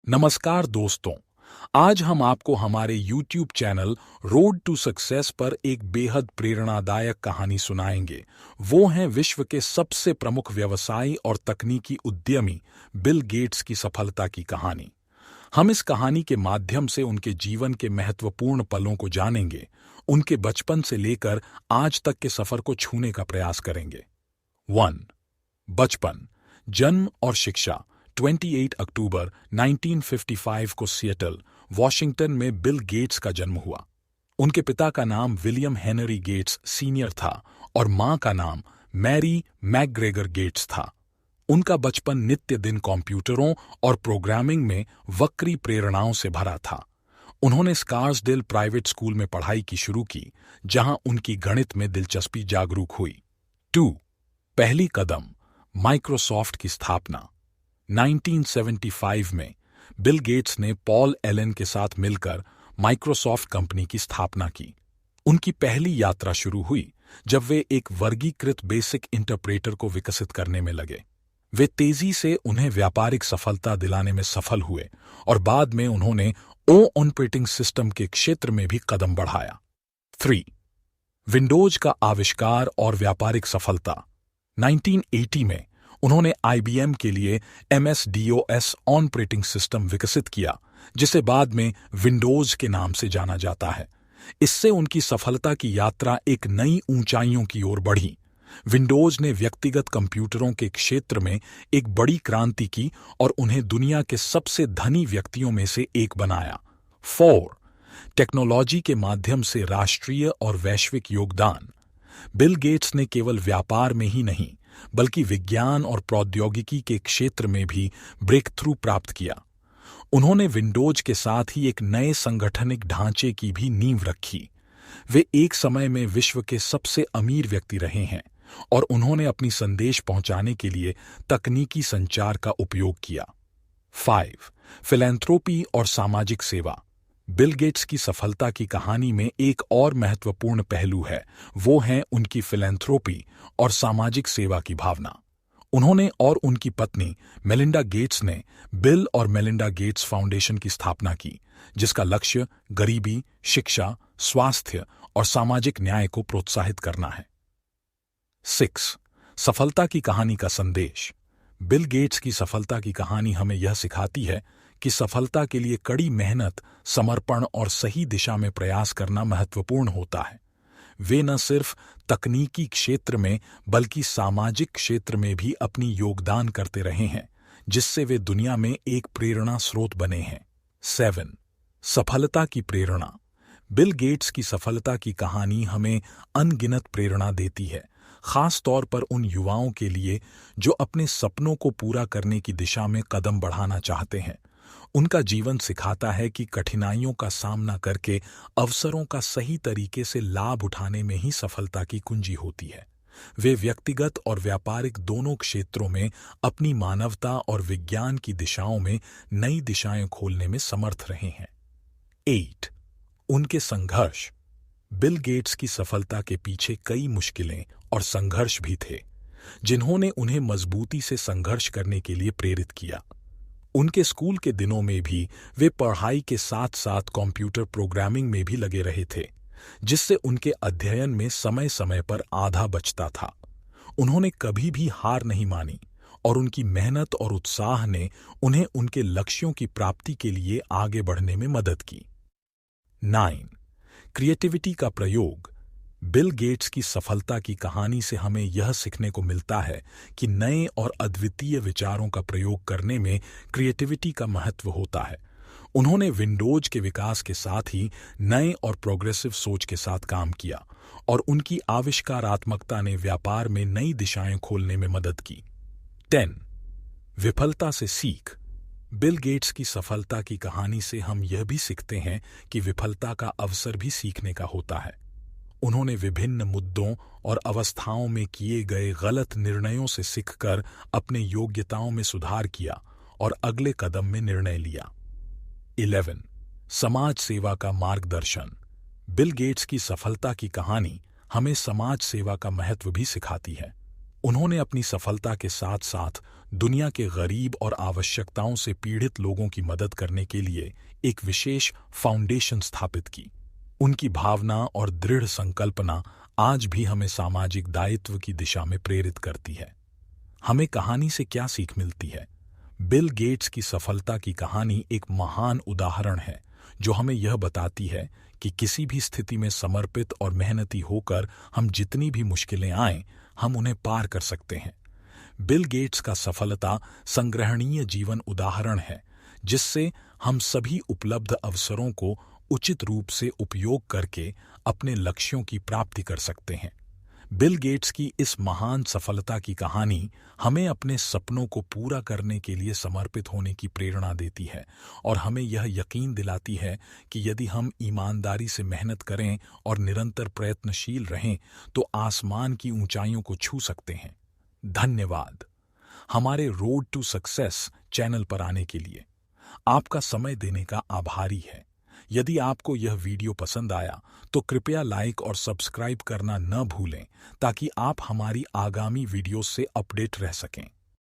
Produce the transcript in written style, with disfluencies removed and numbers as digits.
नमस्कार दोस्तों। आज हम आपको हमारे YouTube channel road to success पर एक बेहद प्रेरणादायक कहानी सुनाएंगे। वो हैं विश्व के सबसे प्रमुख व्यवसायी और तकनीकी उद्यमी बिल गेट्स की सफलता की कहानी। हम इस कहानी के माध्यम से उनके जीवन के महत्वपूर्ण पलों को जानेंगे, उनके बचपन से लेकर आज तक के सफर को छूने का प्रयास करेंगे। 1. बचपन, जन्म और शिक्षा। 28 अक्टूबर 1955 को सिएटल, वॉशिंगटन में बिल गेट्स का जन्म हुआ। उनके पिता का नाम विलियम हेनरी गेट्स सीनियर था और मां का नाम मैरी मैकग्रेगर गेट्स था। उनका बचपन नित्य दिन कंप्यूटरों और प्रोग्रामिंग में वक्री प्रेरणाओं से भरा था। उन्होंने स्कार्सडेल प्राइवेट स्कूल में पढ़ाई की शुरू की, जहां उनकी गणित में दिलचस्पी जागरूक हुई। 2. पहली कदम, माइक्रोसॉफ्ट की स्थापना। 1975 में बिल गेट्स ने पॉल एलन के साथ मिलकर माइक्रोसॉफ्ट कंपनी की स्थापना की। उनकी पहली यात्रा शुरू हुई जब वे एक वर्गीकृत बेसिक इंटरप्रेटर को विकसित करने में लगे। वे तेजी से उन्हें व्यापारिक सफलता दिलाने में सफल हुए और बाद में उन्होंने ऑपरेटिंग सिस्टम के क्षेत्र में भी कदम बढ़ाया। 3. विंडोज का आविष्कार और व्यापारिक सफलता। 1980 में उन्होंने IBM के लिए MS-DOS ऑपरेटिंग सिस्टम विकसित किया, जिसे बाद में विंडोज के नाम से जाना जाता है। इससे उनकी सफलता की यात्रा एक नई ऊंचाइयों की ओर बढ़ी। विंडोज ने व्यक्तिगत कंप्यूटरों के क्षेत्र में एक बड़ी क्रांति की और उन्हें दुनिया के सबसे धनी व्यक्तियों में से एक बनाया। 4. टेक्नोलॉजी के माध्यम से राष्ट्रीय और वैश्विक योगदान। बिल गेट्स ने केवल व्यापार में ही नहीं, बल्कि विज्ञान और प्रौद्योगिकी के क्षेत्र में भी ब्रेक थ्रू प्राप्त किया। उन्होंने विंडोज के साथ ही एक नए संगठनिक ढांचे की भी नींव रखी। वे एक समय में विश्व के सबसे अमीर व्यक्ति रहे हैं और उन्होंने अपनी संदेश पहुंचाने के लिए तकनीकी संचार का उपयोग किया। 5. फिलैंथ्रोपी और सामाजिक सेवा। बिल गेट्स की सफलता की कहानी में एक और महत्वपूर्ण पहलू है, वो है उनकी फिलैंथ्रोपी और सामाजिक सेवा की भावना। उन्होंने और उनकी पत्नी मेलिंडा गेट्स ने बिल और मेलिंडा गेट्स फाउंडेशन की स्थापना की, जिसका लक्ष्य गरीबी, शिक्षा, स्वास्थ्य और सामाजिक न्याय को प्रोत्साहित करना है। 6. सफलता की कहानी का संदेश। बिल गेट्स की सफलता की कहानी हमें यह सिखाती है कि सफलता के लिए कड़ी मेहनत, समर्पण और सही दिशा में प्रयास करना महत्वपूर्ण होता है। वे न सिर्फ तकनीकी क्षेत्र में बल्कि सामाजिक क्षेत्र में भी अपनी योगदान करते रहे हैं, जिससे वे दुनिया में एक प्रेरणा स्रोत बने हैं। 7. सफलता की प्रेरणा। बिल गेट्स की सफलता की कहानी हमें अनगिनत प्रेरणा देती है, खास तौर पर उन युवाओं के लिए जो अपने सपनों को पूरा करने की दिशा में कदम बढ़ाना चाहते हैं। उनका जीवन सिखाता है कि कठिनाइयों का सामना करके अवसरों का सही तरीके से लाभ उठाने में ही सफलता की कुंजी होती है। वे व्यक्तिगत और व्यापारिक दोनों क्षेत्रों में अपनी मानवता और विज्ञान की दिशाओं में नई दिशाएं खोलने में समर्थ रहे हैं। 8. उनके संघर्ष। बिल गेट्स की सफलता के पीछे कई मुश्किलें और संघर्ष भी थे, जिन्होंने उन्हें मजबूती से संघर्ष करने के लिए प्रेरित किया। उनके स्कूल के दिनों में भी वे पढ़ाई के साथ साथ कंप्यूटर प्रोग्रामिंग में भी लगे रहे थे, जिससे उनके अध्ययन में समय समय पर आधा बचता था। उन्होंने कभी भी हार नहीं मानी और उनकी मेहनत और उत्साह ने उन्हें उनके लक्ष्यों की प्राप्ति के लिए आगे बढ़ने में मदद की। 9. क्रिएटिविटी का प्रयोग। बिल गेट्स की सफलता की कहानी से हमें यह सीखने को मिलता है कि नए और अद्वितीय विचारों का प्रयोग करने में क्रिएटिविटी का महत्व होता है। उन्होंने विंडोज के विकास के साथ ही नए और प्रोग्रेसिव सोच के साथ काम किया और उनकी आविष्कारात्मकता ने व्यापार में नई दिशाएं खोलने में मदद की। 10. विफलता से सीख। बिल गेट्स की सफलता की कहानी से हम यह भी सीखते हैं कि विफलता का अवसर भी सीखने का होता है। उन्होंने विभिन्न मुद्दों और अवस्थाओं में किए गए गलत निर्णयों से सीखकर अपने योग्यताओं में सुधार किया और अगले कदम में निर्णय लिया। 11. समाज सेवा का मार्गदर्शन। बिल गेट्स की सफलता की कहानी हमें समाज सेवा का महत्व भी सिखाती है। उन्होंने अपनी सफलता के साथ साथ दुनिया के गरीब और आवश्यकताओं से पीड़ित लोगों की मदद करने के लिए एक विशेष फाउंडेशन स्थापित की। उनकी भावना और दृढ़ संकल्पना आज भी हमें सामाजिक दायित्व की दिशा में प्रेरित करती है। हमें कहानी से क्या सीख मिलती है? बिल गेट्स की सफलता की कहानी एक महान उदाहरण है जो हमें यह बताती है कि किसी भी स्थिति में समर्पित और मेहनती होकर हम जितनी भी मुश्किलें आएं, हम उन्हें पार कर सकते हैं। बिल गेट्स का सफलता संग्रहणीय जीवन उदाहरण है जिससे हम सभी उपलब्ध अवसरों को उचित रूप से उपयोग करके अपने लक्ष्यों की प्राप्ति कर सकते हैं। बिल गेट्स की इस महान सफलता की कहानी हमें अपने सपनों को पूरा करने के लिए समर्पित होने की प्रेरणा देती है और हमें यह यकीन दिलाती है कि यदि हम ईमानदारी से मेहनत करें और निरंतर प्रयत्नशील रहें तो आसमान की ऊंचाइयों को छू सकते हैं। धन्यवाद हमारे रोड टू सक्सेस चैनल पर आने के लिए। आपका समय देने का आभारी है। यदि आपको यह वीडियो पसंद आया तो कृपया लाइक और सब्सक्राइब करना न भूलें ताकि आप हमारी आगामी वीडियो से अपडेट रह सकें।